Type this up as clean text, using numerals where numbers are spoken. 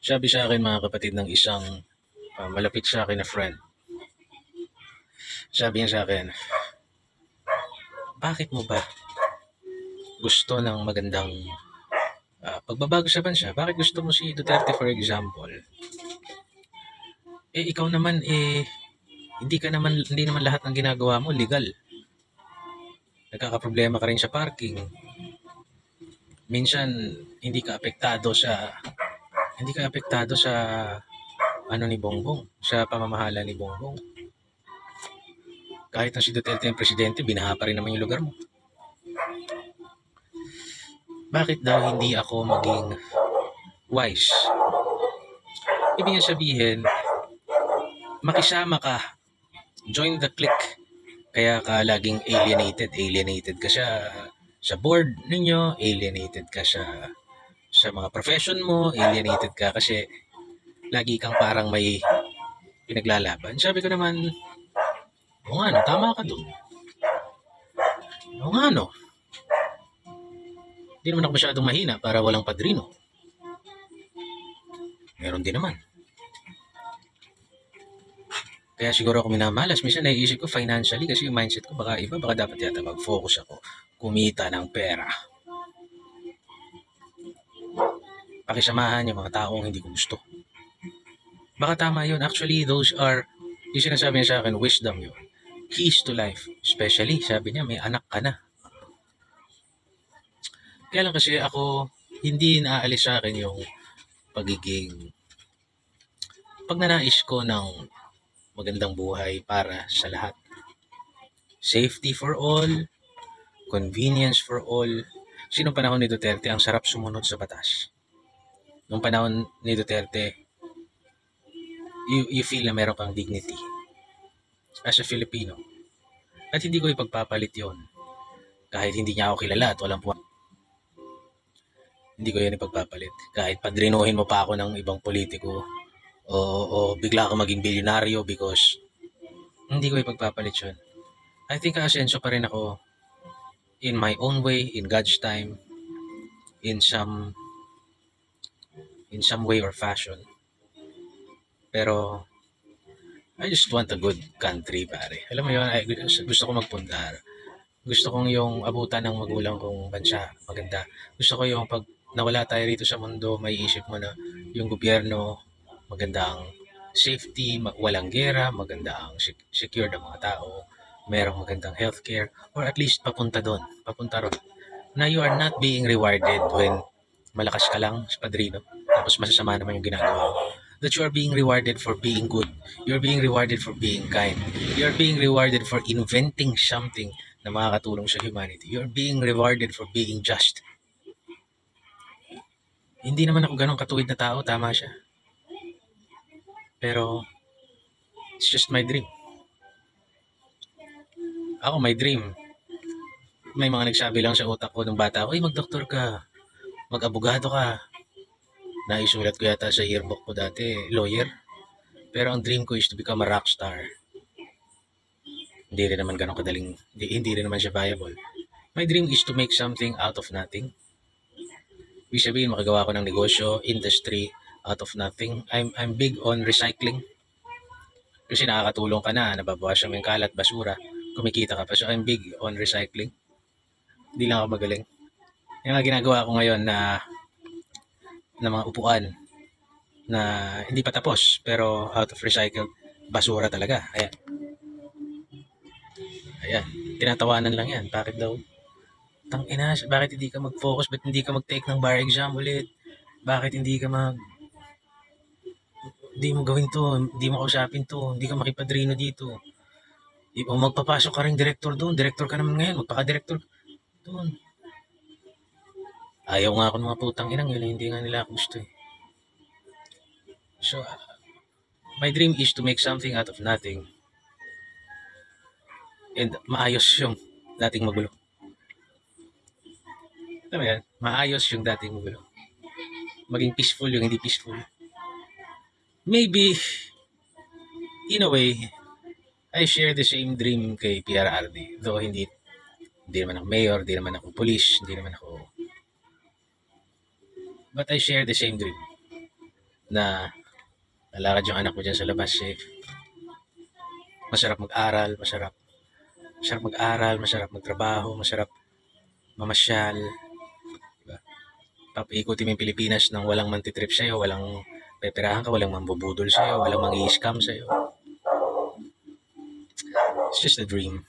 Sabi sa akin mga kapatid ng isang malapit sa akin na friend. Sabi niya sa akin, bakit mo ba gusto ng magandang pagbabago sa bansa? Bakit gusto mo si Duterte for example? Ikaw naman hindi naman lahat ng ginagawa mo legal. Nagkakaproblema ka rin sa parking. Minsan hindi ka apektado sa ni Bongbong, sa pamamahala ni Bongbong. Kahit na si Duterte ang presidente, binaha pa rin naman yung lugar mo. Bakit daw hindi ako maging wise? Ibig sabihin, makisama ka, join the clique, kaya ka laging alienated ka sa board ninyo, alienated ka sa mga profession mo, alienated ka kasi lagi kang parang may pinaglalaban. Sabi ko naman, o nga no, tama ka dun. O nga no, hindi naman ako masyadong mahina para walang padrino. Meron din naman. Kaya siguro ako minamalas. Minsan naiisip ko financially kasi yung mindset ko baka dapat yata mag-focus ako. Kumita ng pera. Pakisamahan yung mga taong hindi ko gusto. Baka tama yun. Actually, those are, yung sinasabi niya sa akin, wisdom yun. Keys to life. Especially, sabi niya, may anak ka na. Kaya lang kasi ako, hindi naaalis sa akin yung pagnanais ko ng magandang buhay para sa lahat. Safety for all, convenience for all. Sinong panahon ni Duterte ang sarap sumunod sa batas? Nung panahon ni Duterte, you feel na meron kang dignity as a Filipino. At hindi ko ipagpapalit yon. Kahit hindi niya ako kilala at walang puwan. Hindi ko yan ipagpapalit. Kahit padrinuhin mo pa ako ng ibang politiko o bigla ka maging bilyonaryo because hindi ko ipagpapalit yun. I think aasenso pa rin ako in my own way, in God's time, in some way or fashion. Pero I just want a good country, pare. Alam mo yun, gusto ko magpundar. Gusto kong yung abutan ng magulang kong bansa, maganda. Gusto ko yung pag nawala tayo rito sa mundo, may isip mo na yung gobyerno, maganda ang safety, walang gera, maganda ang secure ng mga tao, merong magandang healthcare, or at least papunta ron. Na you are not being rewarded when malakas ka lang sa padrino, tapos masasama naman yung ginagawa mo. That you are being rewarded for being good. You're being rewarded for being kind. You're being rewarded for inventing something na makakatulong sa humanity. You're being rewarded for being just. Hindi naman ako ganun katuwid na tao, tama siya. Pero, it's just my dream. Ako, my dream. May mga nagsabi lang sa utak ko nung bata ako, mag-doktor ka, mag-abogado ka. Naisulat ko yata sa yearbook ko dati, lawyer. Pero ang dream ko is to become a rock star. Hindi rin naman ganun kadaling, hindi rin naman siya viable. My dream is to make something out of nothing. Ibig sabihin, makagawa ko ng negosyo, industry, out of nothing. I'm big on recycling. Kasi nakakatulong ka na, nababawasan mo yung kalat, basura, kumikita ka pa. So I'm big on recycling. Hindi lang ako magaling. Yung nga ginagawa ko ngayon na mga upuan na hindi pa tapos pero out of recycled basura talaga. Ayan. Tinatawanan lang yan. Bakit daw? Tangina, bakit hindi ka mag-focus? Bakit hindi ka mag-take ng bar exam ulit? Bakit hindi mo gawin to? Hindi mo kausapin to? Hindi ka makipadrino dito? O magpapasok ka rin director doon. Director ka naman ngayon. Magpaka-director doon. Ayaw nga ako ng mga putang inang yun. Hindi nga nila ako gusto eh. So, my dream is to make something out of nothing. And maayos yung dating magulo. Alam mo yan? Maayos yung dating magulo. Maging peaceful yung hindi peaceful. Maybe, in a way, I share the same dream kay PRRD. Though hindi naman ako mayor, hindi naman ako police, hindi naman ako... But I share the same dream na lalakad yung anak mo dyan sa labas eh. Masarap mag-aral, masarap magtrabaho, masarap mamasyal. Diba? Papaikutin mo yung Pilipinas nang walang mantitrip sa'yo, walang peperahan ka, walang mambubudol sa'yo, walang mangi-scam sa'yo. It's just a dream.